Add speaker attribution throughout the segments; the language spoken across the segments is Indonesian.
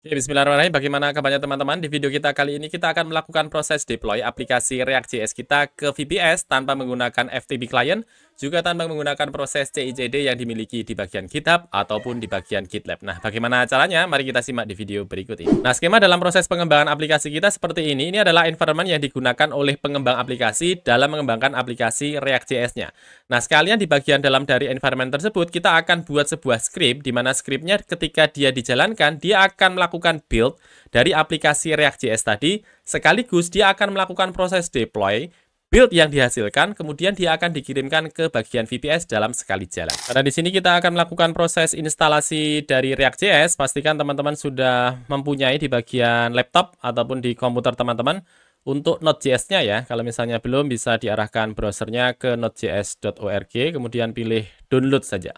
Speaker 1: Oke, bismillahirrahmanirrahim. Bagaimana kabarnya teman-teman? Di video kita kali ini kita akan melakukan proses deploy aplikasi React.js kita ke VPS tanpa menggunakan FTP client, juga tanpa menggunakan proses CI/CD yang dimiliki di bagian GitHub ataupun di bagian GitLab. Nah, bagaimana caranya? Mari kita simak di video berikut ini. Nah, skema dalam proses pengembangan aplikasi kita seperti ini. Ini adalah environment yang digunakan oleh pengembang aplikasi dalam mengembangkan aplikasi React.js-nya. Nah, sekalian di bagian dalam dari environment tersebut, kita akan buat sebuah script, di mana scriptnya ketika dia dijalankan, dia akan melakukan build dari aplikasi React.js tadi, sekaligus dia akan melakukan proses deploy, build yang dihasilkan, kemudian dia akan dikirimkan ke bagian VPS dalam sekali jalan. Karena di sini kita akan melakukan proses instalasi dari React.js, pastikan teman-teman sudah mempunyai di bagian laptop ataupun di komputer teman-teman untuk Node.js-nya ya. Kalau misalnya belum, bisa diarahkan browsernya ke nodejs.org, kemudian pilih download saja.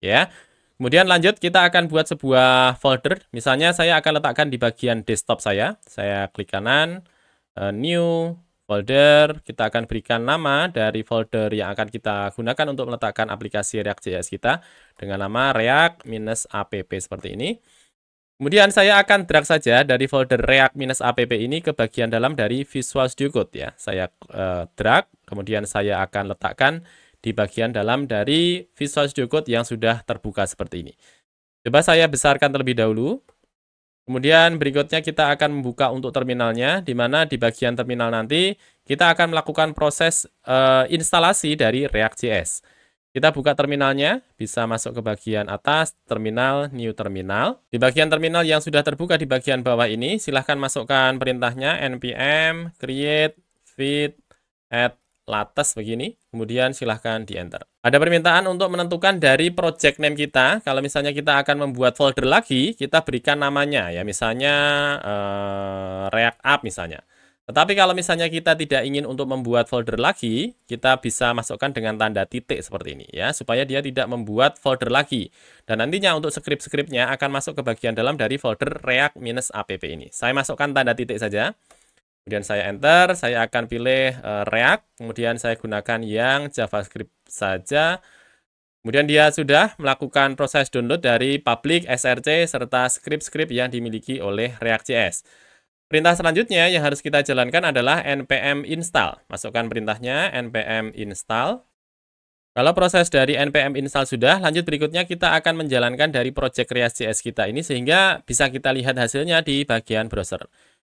Speaker 1: Ya. Kemudian lanjut, kita akan buat sebuah folder. Misalnya saya akan letakkan di bagian desktop saya. Saya klik kanan, new folder. Kita akan berikan nama dari folder yang akan kita gunakan untuk meletakkan aplikasi React.js kita dengan nama react-app seperti ini. Kemudian saya akan drag saja dari folder react-app ini ke bagian dalam dari Visual Studio Code ya. Saya drag, kemudian saya akan letakkan di bagian dalam dari Visual Studio Code yang sudah terbuka seperti ini. Coba saya besarkan terlebih dahulu. Kemudian berikutnya kita akan membuka untuk terminalnya, di mana di bagian terminal nanti kita akan melakukan proses instalasi dari React.js. Kita buka terminalnya, bisa masuk ke bagian atas, terminal, new terminal. Di bagian terminal yang sudah terbuka di bagian bawah ini, silahkan masukkan perintahnya npm create feed add latest begini. Kemudian silahkan di enter. Ada permintaan untuk menentukan dari project name kita. Kalau misalnya kita akan membuat folder lagi, kita berikan namanya ya, misalnya React App misalnya. Tetapi kalau misalnya kita tidak ingin untuk membuat folder lagi, kita bisa masukkan dengan tanda titik seperti ini ya, supaya dia tidak membuat folder lagi. Dan nantinya untuk script-scriptnya akan masuk ke bagian dalam dari folder react-app ini. Saya masukkan tanda titik saja. Kemudian saya enter, saya akan pilih React, kemudian saya gunakan yang JavaScript saja. Kemudian dia sudah melakukan proses download dari public, src, serta script-script yang dimiliki oleh React.js. Perintah selanjutnya yang harus kita jalankan adalah npm install. Masukkan perintahnya npm install. Kalau proses dari npm install sudah, lanjut berikutnya kita akan menjalankan dari project React.js kita ini sehingga bisa kita lihat hasilnya di bagian browser.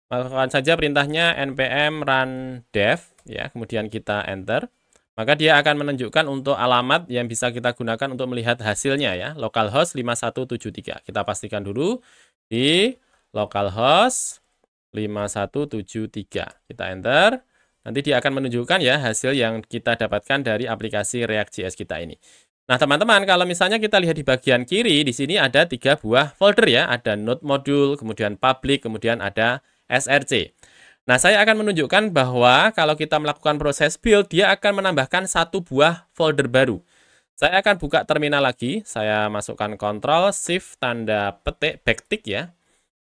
Speaker 1: Masukkan saja perintahnya npm run dev, ya, kemudian kita enter. Maka dia akan menunjukkan untuk alamat yang bisa kita gunakan untuk melihat hasilnya ya, localhost 5173. Kita pastikan dulu di localhost 5173. Kita enter. Nanti dia akan menunjukkan ya hasil yang kita dapatkan dari aplikasi React.js kita ini. Nah, teman-teman, kalau misalnya kita lihat di bagian kiri, di sini ada 3 buah folder ya. Ada node module, kemudian public, kemudian ada src. Nah, saya akan menunjukkan bahwa kalau kita melakukan proses build, dia akan menambahkan 1 buah folder baru. Saya akan buka terminal lagi. Saya masukkan Ctrl Shift tanda petik backtick ya.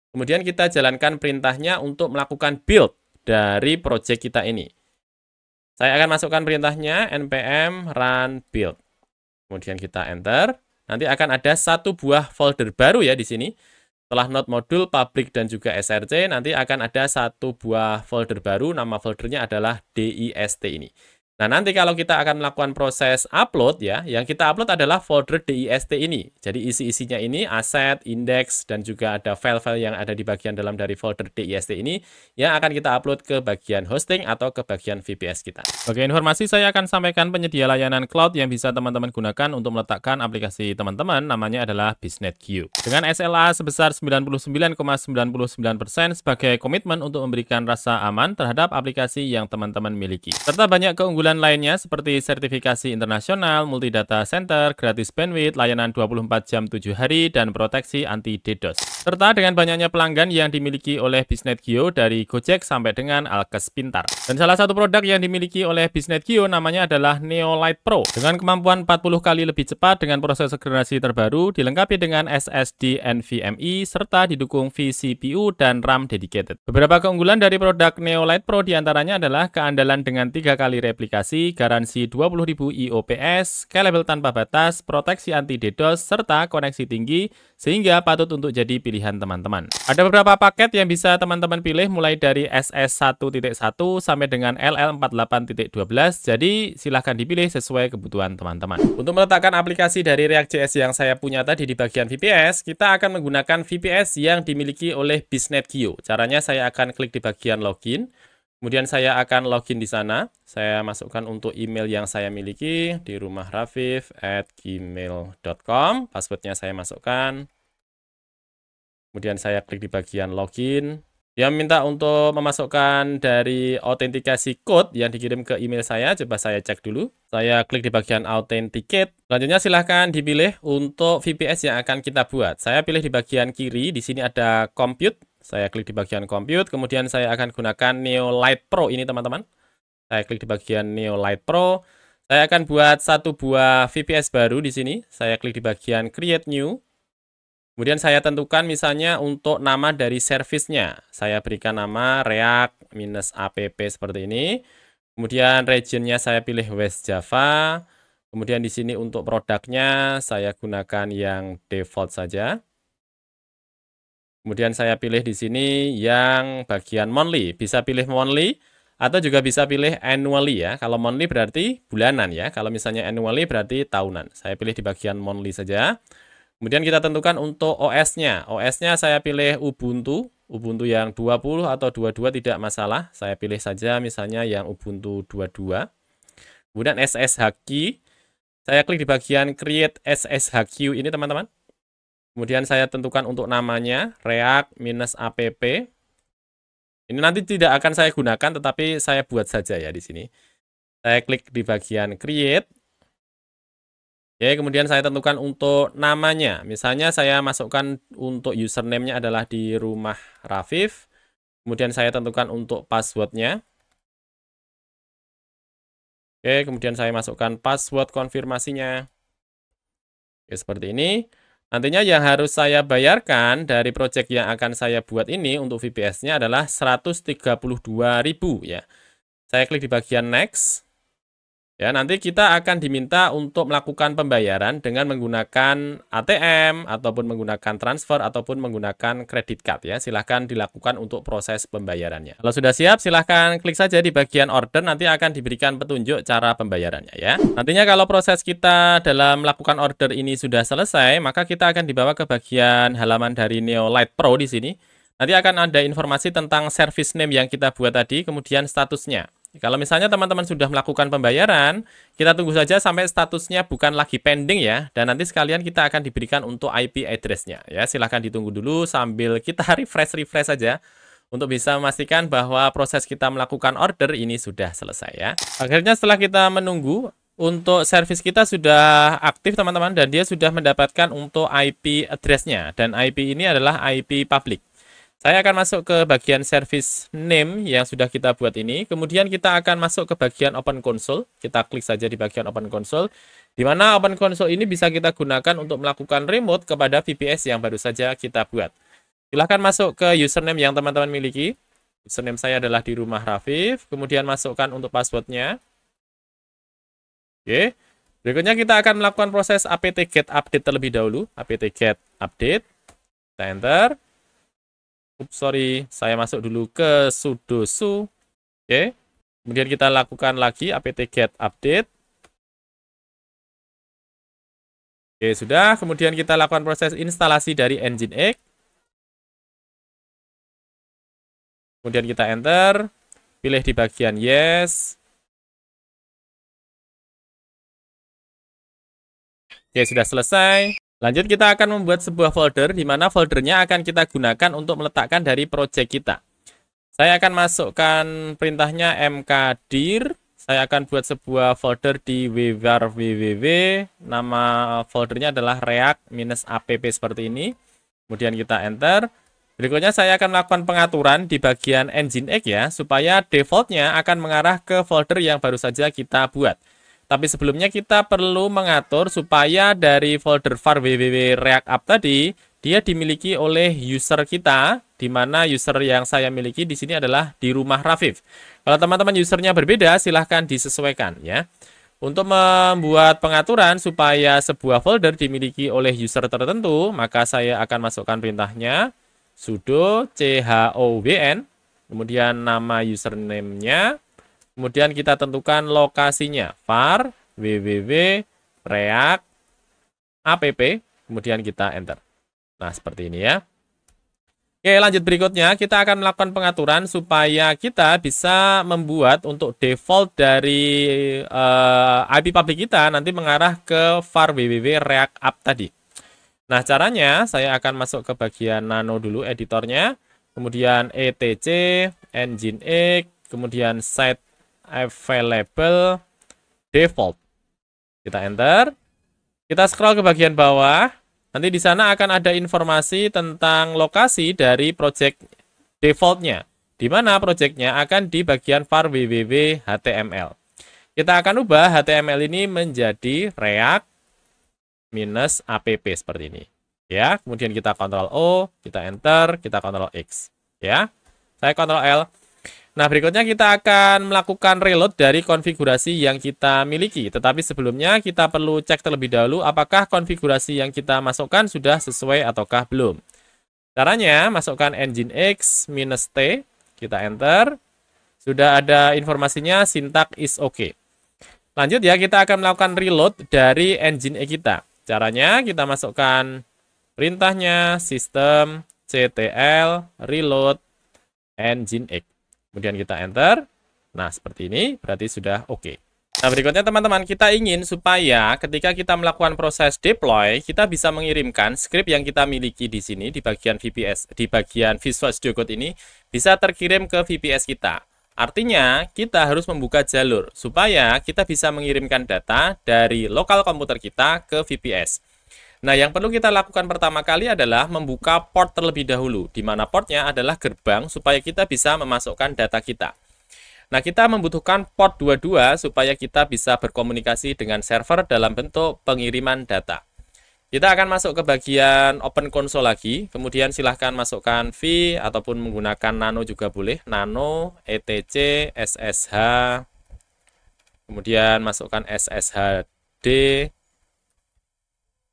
Speaker 1: Kemudian kita jalankan perintahnya untuk melakukan build dari project kita ini. Saya akan masukkan perintahnya npm run build. Kemudian kita enter. Nanti akan ada 1 buah folder baru ya di sini. Setelah node module, public, dan juga src, nanti akan ada 1 buah folder baru. Nama foldernya adalah dist ini. Nah, nanti kalau kita akan melakukan proses upload ya, yang kita upload adalah folder dist ini. Jadi isi-isinya ini aset, index, dan juga ada file-file yang ada di bagian dalam dari folder dist ini yang akan kita upload ke bagian hosting atau ke bagian VPS kita. Sebagai informasi, saya akan sampaikan penyedia layanan cloud yang bisa teman-teman gunakan untuk meletakkan aplikasi teman-teman, namanya adalah BusinessQ. Dengan SLA sebesar 99,99% sebagai komitmen untuk memberikan rasa aman terhadap aplikasi yang teman-teman miliki. Serta banyak keunggulan lainnya seperti sertifikasi internasional, multi data center, gratis bandwidth, layanan 24 jam 7 hari, dan proteksi anti DDoS. Serta dengan banyaknya pelanggan yang dimiliki oleh BusinessQ dari Gojek sampai dengan Alkes Pintar. Dan salah satu produk yang dimiliki oleh BusinessQ namanya adalah Neolite Pro. Dengan kemampuan 40 kali lebih cepat dengan prosesor generasi terbaru, dilengkapi dengan SSD NVMe, serta didukung vCPU dan RAM dedicated. Beberapa keunggulan dari produk Neolite Pro diantaranya adalah keandalan dengan 3 kali replikasi aplikasi, garansi 20.000 IOPS, scalable tanpa batas, proteksi anti DDoS, serta koneksi tinggi, sehingga patut untuk jadi pilihan teman-teman. Ada beberapa paket yang bisa teman-teman pilih mulai dari SS1.1 sampai dengan LL48.12, jadi silahkan dipilih sesuai kebutuhan teman-teman. Untuk meletakkan aplikasi dari React.js yang saya punya tadi di bagian VPS, kita akan menggunakan VPS yang dimiliki oleh BizNetGeo. Caranya saya akan klik di bagian login. Kemudian saya akan login di sana. Saya masukkan untuk email yang saya miliki di rumahrafif@gmail.com. Passwordnya saya masukkan. Kemudian saya klik di bagian login. Dia minta untuk memasukkan dari autentikasi code yang dikirim ke email saya. Coba saya cek dulu. Saya klik di bagian authenticate. Selanjutnya silahkan dipilih untuk VPS yang akan kita buat. Saya pilih di bagian kiri. Di sini ada compute. Saya klik di bagian compute, kemudian saya akan gunakan Neolite Pro ini teman-teman. Saya klik di bagian Neolite Pro. Saya akan buat satu buah VPS baru di sini. Saya klik di bagian create new. Kemudian saya tentukan misalnya untuk nama dari service-nya. Saya berikan nama React-app seperti ini. Kemudian region-nya saya pilih West Java. Kemudian di sini untuk produknya saya gunakan yang default saja. Kemudian saya pilih di sini yang bagian monthly. Bisa pilih monthly atau juga bisa pilih annually ya. Kalau monthly berarti bulanan ya. Kalau misalnya annually berarti tahunan. Saya pilih di bagian monthly saja. Kemudian kita tentukan untuk OS-nya. OS-nya saya pilih Ubuntu. Ubuntu yang 20 atau 22 tidak masalah. Saya pilih saja misalnya yang Ubuntu 22. Kemudian SSH key. Saya klik di bagian create SSH key ini teman-teman. Kemudian saya tentukan untuk namanya React-app. Ini nanti tidak akan saya gunakan, tetapi saya buat saja ya di sini. Saya klik di bagian create. Oke, kemudian saya tentukan untuk namanya. Misalnya saya masukkan untuk username-nya adalah di rumah Rafif. Kemudian saya tentukan untuk password-nya. Oke, kemudian saya masukkan password konfirmasinya. Oke, seperti ini. Nantinya yang harus saya bayarkan dari project yang akan saya buat ini untuk VPS-nya adalah 132.000 ya. Saya klik di bagian next. Ya, nanti kita akan diminta untuk melakukan pembayaran dengan menggunakan ATM ataupun menggunakan transfer ataupun menggunakan credit card ya. Silahkan dilakukan untuk proses pembayarannya. Kalau sudah siap, silahkan klik saja di bagian order, nanti akan diberikan petunjuk cara pembayarannya ya. Nantinya kalau proses kita dalam melakukan order ini sudah selesai, maka kita akan dibawa ke bagian halaman dari Neolite Pro di sini. Nanti akan ada informasi tentang service name yang kita buat tadi, kemudian statusnya. Kalau misalnya teman-teman sudah melakukan pembayaran, kita tunggu saja sampai statusnya bukan lagi pending ya. Dan nanti sekalian kita akan diberikan untuk IP address-nya. Ya, silahkan ditunggu dulu sambil kita refresh saja. Untuk bisa memastikan bahwa proses kita melakukan order ini sudah selesai ya. Akhirnya setelah kita menunggu, untuk service kita sudah aktif teman-teman. Dan dia sudah mendapatkan untuk IP address-nya. Dan IP ini adalah IP public. Saya akan masuk ke bagian service name yang sudah kita buat ini. Kemudian kita akan masuk ke bagian Open Console. Kita klik saja di bagian Open Console. Di mana Open Console ini bisa kita gunakan untuk melakukan remote kepada VPS yang baru saja kita buat. Silahkan masuk ke username yang teman-teman miliki. Username saya adalah di rumah Rafif. Kemudian masukkan untuk passwordnya. Oke. Berikutnya kita akan melakukan proses apt-get update terlebih dahulu. Apt-get update. Kita enter. Sorry, saya masuk dulu ke sudo su. Oke. Kemudian kita lakukan lagi apt-get update. Oke, sudah. Kemudian kita lakukan proses instalasi dari Nginx. Kemudian kita enter. Pilih di bagian yes. Oke, sudah selesai. Lanjut kita akan membuat sebuah folder di mana foldernya akan kita gunakan untuk meletakkan dari project kita. Saya akan masukkan perintahnya mkdir. Saya akan buat sebuah folder di www. Nama foldernya adalah react-app seperti ini. Kemudian kita enter. Berikutnya saya akan melakukan pengaturan di bagian Nginx ya, supaya defaultnya akan mengarah ke folder yang baru saja kita buat. Tapi sebelumnya kita perlu mengatur supaya dari folder var www react app tadi, dia dimiliki oleh user kita di mana user yang saya miliki di sini adalah di rumah Rafif. Kalau teman-teman usernya berbeda, silahkan disesuaikan ya. Untuk membuat pengaturan supaya sebuah folder dimiliki oleh user tertentu, maka saya akan masukkan perintahnya sudo chown, kemudian nama username-nya, kemudian kita tentukan lokasinya, var www react app, kemudian kita enter. Nah, seperti ini ya. Oke, lanjut berikutnya kita akan melakukan pengaturan supaya kita bisa membuat untuk default dari IP public kita nanti mengarah ke var www react app tadi. Nah, caranya saya akan masuk ke bagian nano dulu editornya, kemudian etc nginx, kemudian set available default. Kita enter. Kita scroll ke bagian bawah. Nanti di sana akan ada informasi tentang lokasi dari project defaultnya, di mana projectnya akan di bagian var www html. Kita akan ubah HTML ini menjadi react -app seperti ini. Ya, kemudian kita Ctrl O, kita enter, kita Ctrl X. Ya, saya Ctrl L. Nah, berikutnya kita akan melakukan reload dari konfigurasi yang kita miliki. Tetapi sebelumnya kita perlu cek terlebih dahulu apakah konfigurasi yang kita masukkan sudah sesuai ataukah belum. Caranya, masukkan nginx -t, kita enter. Sudah ada informasinya, syntax is okay. Lanjut ya, kita akan melakukan reload dari nginx kita. Caranya, kita masukkan perintahnya systemctl reload nginx. Kemudian kita enter. Nah, seperti ini berarti sudah oke. Nah, berikutnya teman-teman, kita ingin supaya ketika kita melakukan proses deploy, kita bisa mengirimkan script yang kita miliki di sini di bagian VPS, di bagian Visual Studio Code ini bisa terkirim ke VPS kita. Artinya, kita harus membuka jalur supaya kita bisa mengirimkan data dari lokal komputer kita ke VPS. Nah, yang perlu kita lakukan pertama kali adalah membuka port terlebih dahulu, di mana portnya adalah gerbang supaya kita bisa memasukkan data kita. Nah, kita membutuhkan port 22 supaya kita bisa berkomunikasi dengan server dalam bentuk pengiriman data. Kita akan masuk ke bagian Open Console lagi, kemudian silahkan masukkan v ataupun menggunakan nano juga boleh, nano, etc, ssh, kemudian masukkan sshd,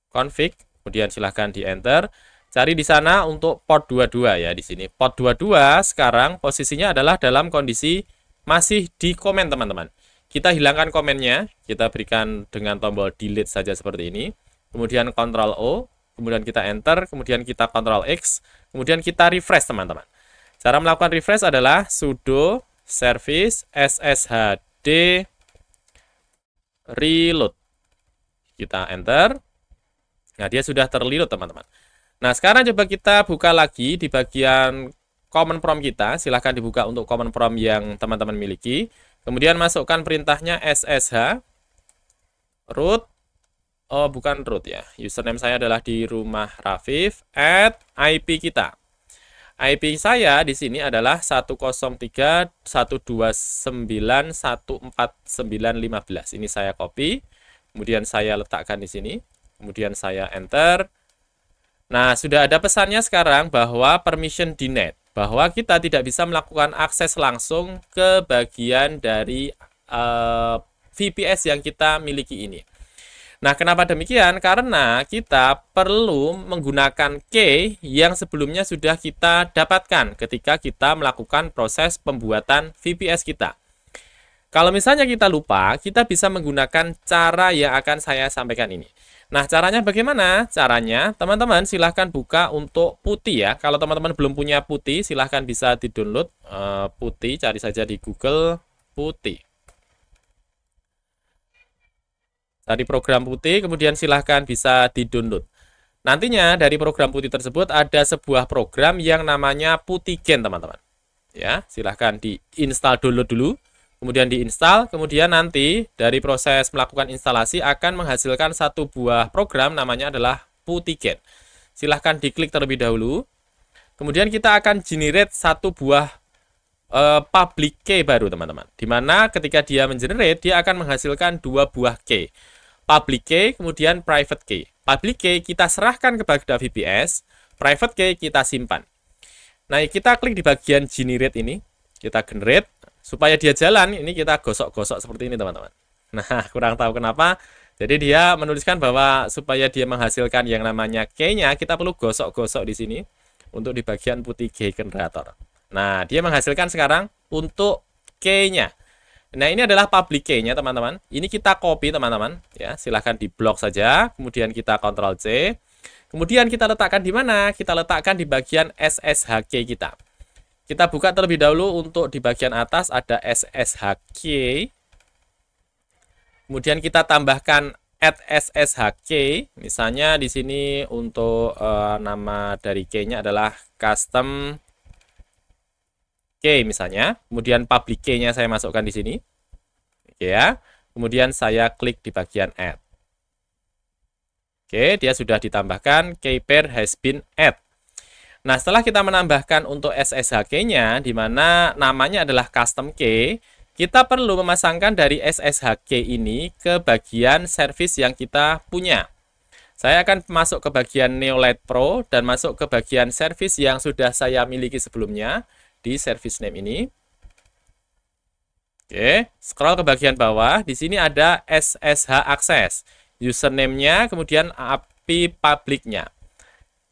Speaker 1: config, kemudian silahkan di enter. Cari di sana untuk port 22 ya di sini. Port 22 sekarang posisinya adalah dalam kondisi masih di komen teman-teman. Kita hilangkan komennya, kita berikan dengan tombol delete saja seperti ini. Kemudian Ctrl O, kemudian kita enter, kemudian kita Ctrl X, kemudian kita refresh teman-teman. Cara melakukan refresh adalah sudo service sshd reload. Kita enter. Nah, dia sudah terreload teman-teman. Nah, sekarang coba kita buka lagi di bagian command prompt kita. Silahkan dibuka untuk command prompt yang teman-teman miliki. Kemudian masukkan perintahnya ssh root. Oh, bukan root ya. Username saya adalah di rumah Rafif at IP kita. IP saya di sini adalah 103.129.149.15. Ini saya copy. Kemudian saya letakkan di sini. Kemudian saya enter. Nah, sudah ada pesannya sekarang bahwa permission denied, bahwa kita tidak bisa melakukan akses langsung ke bagian dari VPS yang kita miliki ini. Nah, kenapa demikian? Karena kita perlu menggunakan key yang sebelumnya sudah kita dapatkan ketika kita melakukan proses pembuatan VPS kita. Kalau misalnya kita lupa, kita bisa menggunakan cara yang akan saya sampaikan ini. Nah, caranya bagaimana? Caranya, teman-teman silahkan buka untuk Putih ya. Kalau teman-teman belum punya Putih, silahkan bisa di-download Putih. Cari saja di Google Putih. Cari program Putih, kemudian silahkan bisa di-download. Nantinya dari program Putih tersebut ada sebuah program yang namanya Putigen, teman-teman. Ya, silahkan di-install download dulu. Kemudian diinstal, kemudian nanti dari proses melakukan instalasi akan menghasilkan satu buah program namanya adalah Putigen. Silahkan diklik terlebih dahulu. Kemudian kita akan generate satu buah public key baru teman-teman. Dimana ketika dia mengenerate, dia akan menghasilkan dua buah key. Public key, kemudian private key. Public key kita serahkan kepada VPS, private key kita simpan. Nah, kita klik di bagian generate ini, kita generate supaya dia jalan. Ini kita gosok-gosok seperti ini, teman-teman. Nah, kurang tahu kenapa. Jadi dia menuliskan bahwa supaya dia menghasilkan yang namanya key-nya, kita perlu gosok-gosok di sini untuk di bagian putih key generator. Nah, dia menghasilkan sekarang untuk key-nya. Nah, ini adalah public key-nya, teman-teman. Ini kita copy, teman-teman. Ya, silahkan di blok saja. Kemudian kita Ctrl C. Kemudian kita letakkan di mana? Kita letakkan di bagian SSH key kita. Kita buka terlebih dahulu untuk di bagian atas ada SSH key. Kemudian kita tambahkan add SSH key. Misalnya di sini untuk nama dari key-nya adalah custom key misalnya. Kemudian public key-nya saya masukkan di sini. Oke ya. Kemudian saya klik di bagian add. Oke, dia sudah ditambahkan key pair has been add. Nah, setelah kita menambahkan untuk SSH key-nya di mana namanya adalah custom key, kita perlu memasangkan dari SSH key ini ke bagian service yang kita punya. Saya akan masuk ke bagian Neolite Pro dan masuk ke bagian service yang sudah saya miliki sebelumnya di service name ini. Oke, scroll ke bagian bawah. Di sini ada SSH Access. Username-nya, kemudian API public-nya.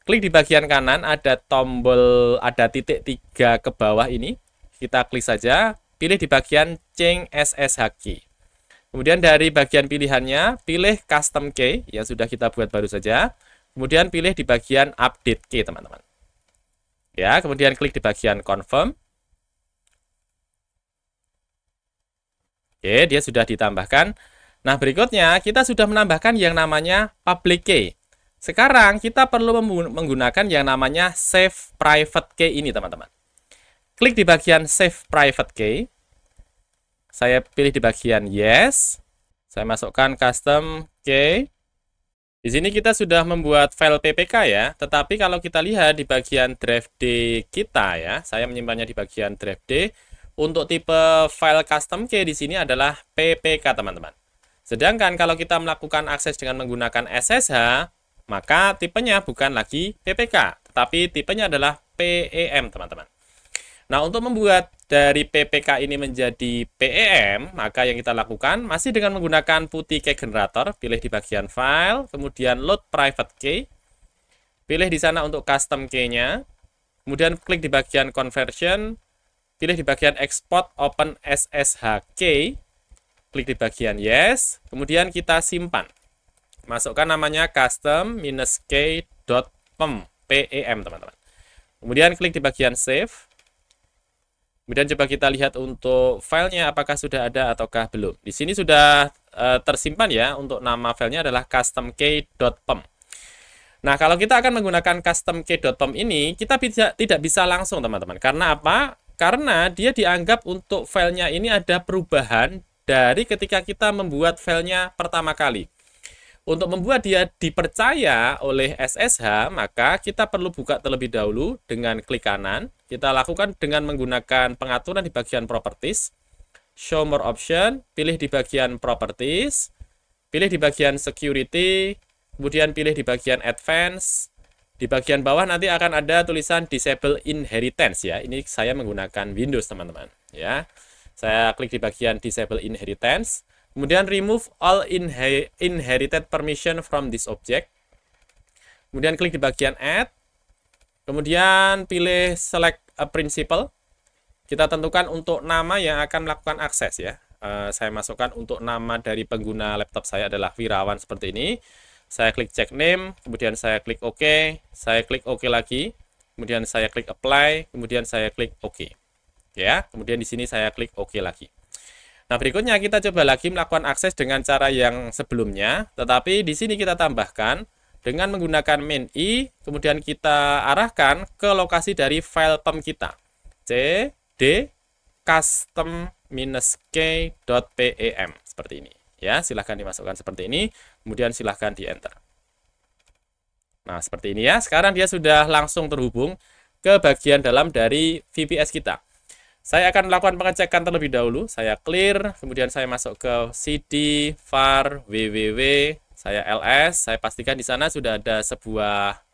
Speaker 1: Klik di bagian kanan, ada tombol, ada titik 3 ke bawah ini. Kita klik saja. Pilih di bagian Change SSH Key. Kemudian dari bagian pilihannya, pilih Custom Key yang sudah kita buat baru saja. Kemudian pilih di bagian Update Key, teman-teman. Ya, kemudian klik di bagian Confirm. Oke, dia sudah ditambahkan. Nah, berikutnya kita sudah menambahkan yang namanya Public Key. Sekarang kita perlu menggunakan yang namanya Save Private Key ini, teman-teman. Klik di bagian Save Private Key. Saya pilih di bagian Yes. Saya masukkan Custom Key. Di sini kita sudah membuat file PPK ya. Tetapi kalau kita lihat di bagian Drive D kita ya, saya menyimpannya di bagian Drive D. Untuk tipe file Custom Key di sini adalah PPK, teman-teman. Sedangkan kalau kita melakukan akses dengan menggunakan SSH, maka tipenya bukan lagi PPK, tetapi tipenya adalah PEM, teman-teman. Nah, untuk membuat dari PPK ini menjadi PEM, maka yang kita lakukan masih dengan menggunakan putih key generator, pilih di bagian file, kemudian load private key, pilih di sana untuk custom key-nya, kemudian klik di bagian conversion, pilih di bagian export open SSH key, klik di bagian yes, kemudian kita simpan. Masukkan namanya custom-key.pem, PEM, teman-teman. Kemudian klik di bagian save. Kemudian coba kita lihat untuk filenya apakah sudah ada ataukah belum. Di sini sudah tersimpan ya, untuk nama filenya adalah customkey.pem. Nah, kalau kita akan menggunakan customkey.pem ini, kita tidak bisa langsung, teman-teman. Karena apa? Karena dia dianggap untuk filenya ini ada perubahan dari ketika kita membuat filenya pertama kali. Untuk membuat dia dipercaya oleh SSH, maka kita perlu buka terlebih dahulu dengan klik kanan. Kita lakukan dengan menggunakan pengaturan di bagian Properties. Show More Option, pilih di bagian Properties, pilih di bagian Security, kemudian pilih di bagian Advanced. Di bagian bawah nanti akan ada tulisan Disable Inheritance ya. Ini saya menggunakan Windows, teman-teman. Ya, saya klik di bagian Disable Inheritance. Kemudian remove all inherited permission from this object. Kemudian klik di bagian add. Kemudian pilih select a principal. Kita tentukan untuk nama yang akan melakukan akses ya. Saya masukkan untuk nama dari pengguna laptop saya adalah Wirawan seperti ini. Saya klik check name, kemudian saya klik OK, saya klik OK lagi, kemudian saya klik apply, kemudian saya klik OK. Ya, kemudian di sini saya klik OK lagi. Nah, berikutnya kita coba lagi melakukan akses dengan cara yang sebelumnya, tetapi di sini kita tambahkan dengan menggunakan main I, kemudian kita arahkan ke lokasi dari file PEM kita. cd custom-key.pem seperti ini. Ya, silahkan dimasukkan seperti ini, kemudian silahkan di enter. Nah, seperti ini ya. Sekarang dia sudah langsung terhubung ke bagian dalam dari VPS kita. Saya akan melakukan pengecekan terlebih dahulu. Saya clear, kemudian saya masuk ke cd var www, saya ls, saya pastikan di sana sudah ada sebuah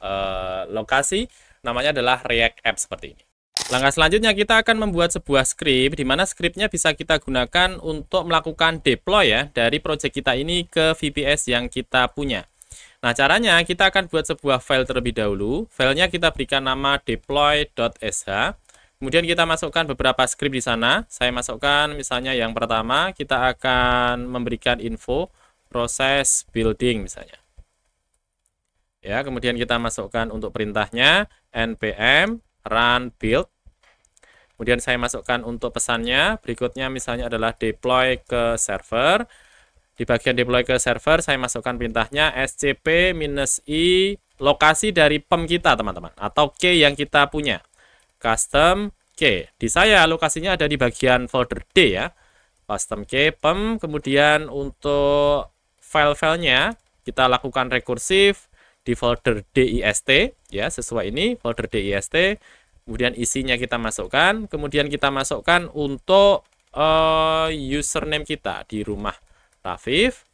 Speaker 1: lokasi, namanya adalah React App seperti ini. Langkah selanjutnya kita akan membuat sebuah script, di mana scriptnya bisa kita gunakan untuk melakukan deploy ya dari project kita ini ke VPS yang kita punya. Nah, caranya kita akan buat sebuah file terlebih dahulu. Filenya kita berikan nama deploy.sh. Kemudian kita masukkan beberapa script di sana. Saya masukkan misalnya yang pertama, kita akan memberikan info proses building misalnya. Ya, kemudian kita masukkan untuk perintahnya npm run build. Kemudian saya masukkan untuk pesannya, berikutnya misalnya adalah deploy ke server. Di bagian deploy ke server, saya masukkan perintahnya scp-i lokasi dari PEM kita, teman-teman. Atau key yang kita punya. Custom key. Di saya, lokasinya ada di bagian folder D ya. Custom key, PEM. Kemudian untuk file-filenya, kita lakukan rekursif di folder dist. Ya, sesuai ini, folder dist. Kemudian isinya kita masukkan, kemudian kita masukkan untuk username kita di rumah Rafif.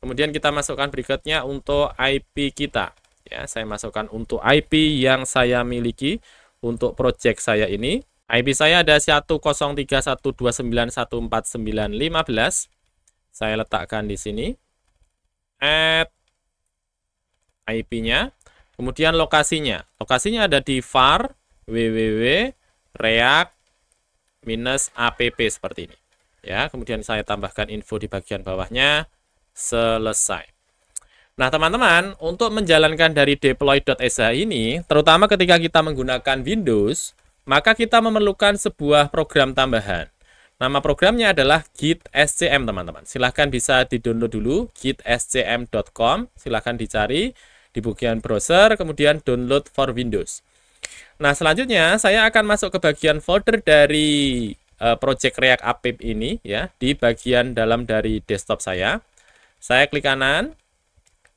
Speaker 1: Kemudian kita masukkan berikutnya untuk IP kita. Ya, saya masukkan untuk IP yang saya miliki untuk project saya ini. IP saya ada 103.129.149.15. Saya letakkan di sini. Add IP-nya. Kemudian lokasinya. Lokasinya ada di var www.react-app seperti ini. Ya, kemudian saya tambahkan info di bagian bawahnya, selesai. Nah, teman-teman, untuk menjalankan dari deploy.sh ini, terutama ketika kita menggunakan Windows, maka kita memerlukan sebuah program tambahan. Nama programnya adalah Git SCM, teman-teman. Silahkan bisa di-download dulu, gitscm.com. Silahkan dicari di bagian browser, kemudian download for Windows. Nah, selanjutnya saya akan masuk ke bagian folder dari project React App ini ya, di bagian dalam dari desktop saya. Saya klik kanan.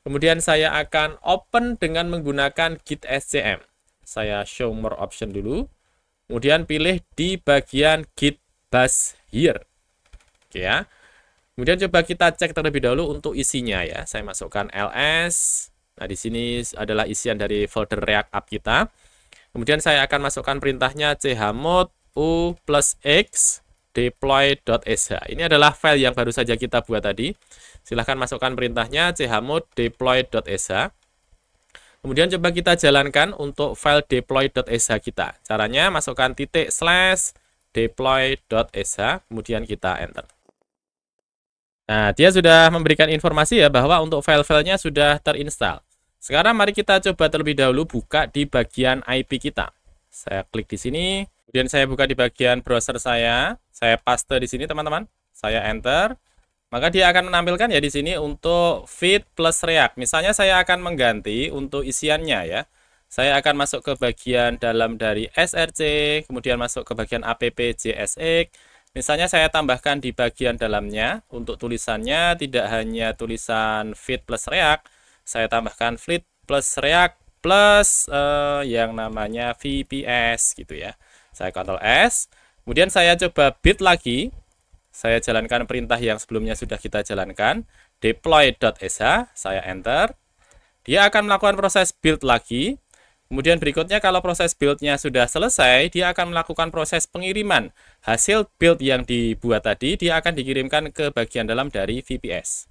Speaker 1: Kemudian saya akan open dengan menggunakan Git SCM. Saya show more option dulu. Kemudian pilih di bagian Git bash here. Oke ya. Kemudian coba kita cek terlebih dahulu untuk isinya ya. Saya masukkan ls. Nah, di sini adalah isian dari folder React App kita. Kemudian saya akan masukkan perintahnya chmod u+x deploy.sh. Ini adalah file yang baru saja kita buat tadi. Silahkan masukkan perintahnya chmod deploy.sh. Kemudian coba kita jalankan untuk file deploy.sh kita. Caranya masukkan /deploy.sh, kemudian kita enter. Nah, dia sudah memberikan informasi ya bahwa untuk file-filenya sudah terinstall. Sekarang mari kita coba terlebih dahulu buka di bagian IP kita. Saya klik di sini, kemudian saya buka di bagian browser saya paste di sini teman-teman. Saya enter. Maka dia akan menampilkan ya di sini untuk feed plus React. Misalnya saya akan mengganti untuk isiannya ya. Saya akan masuk ke bagian dalam dari src, kemudian masuk ke bagian app.jsx. Misalnya saya tambahkan di bagian dalamnya untuk tulisannya tidak hanya tulisan feed plus React, saya tambahkan feed plus React plus yang namanya VPS gitu ya. Saya Ctrl S, kemudian saya coba build lagi. Saya jalankan perintah yang sebelumnya sudah kita jalankan, deploy.sh, saya enter. Dia akan melakukan proses build lagi. Kemudian berikutnya kalau proses build-nya sudah selesai, dia akan melakukan proses pengiriman hasil build yang dibuat tadi, dia akan dikirimkan ke bagian dalam dari VPS.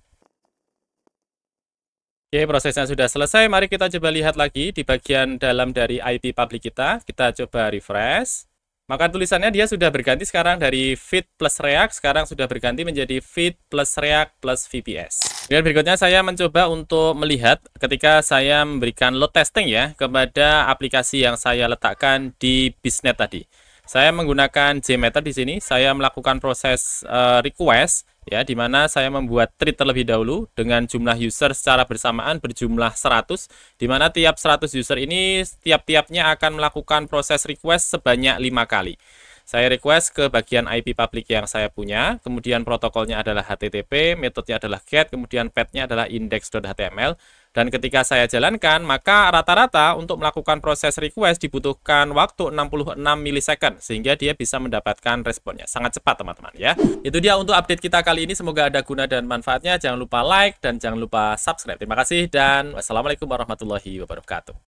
Speaker 1: Oke, prosesnya sudah selesai. Mari kita coba lihat lagi di bagian dalam dari IP public kita. Kita coba refresh. Maka tulisannya dia sudah berganti sekarang dari feed plus React, sekarang sudah berganti menjadi feed plus React plus VPS. Dan berikutnya saya mencoba untuk melihat ketika saya memberikan load testing ya kepada aplikasi yang saya letakkan di BizNet tadi. Saya menggunakan JMeter di sini, saya melakukan proses request ya, di mana saya membuat thread terlebih dahulu dengan jumlah user secara bersamaan berjumlah 100, di mana tiap 100 user ini tiap-tiapnya akan melakukan proses request sebanyak 5 kali. Saya request ke bagian IP public yang saya punya, kemudian protokolnya adalah HTTP, metodenya adalah GET, kemudian path-nya adalah index.html, dan ketika saya jalankan, maka rata-rata untuk melakukan proses request dibutuhkan waktu 66 milisecond, sehingga dia bisa mendapatkan responnya. Sangat cepat teman-teman ya. Itu dia untuk update kita kali ini, semoga ada guna dan manfaatnya. Jangan lupa like dan jangan lupa subscribe. Terima kasih dan wassalamualaikum warahmatullahi wabarakatuh.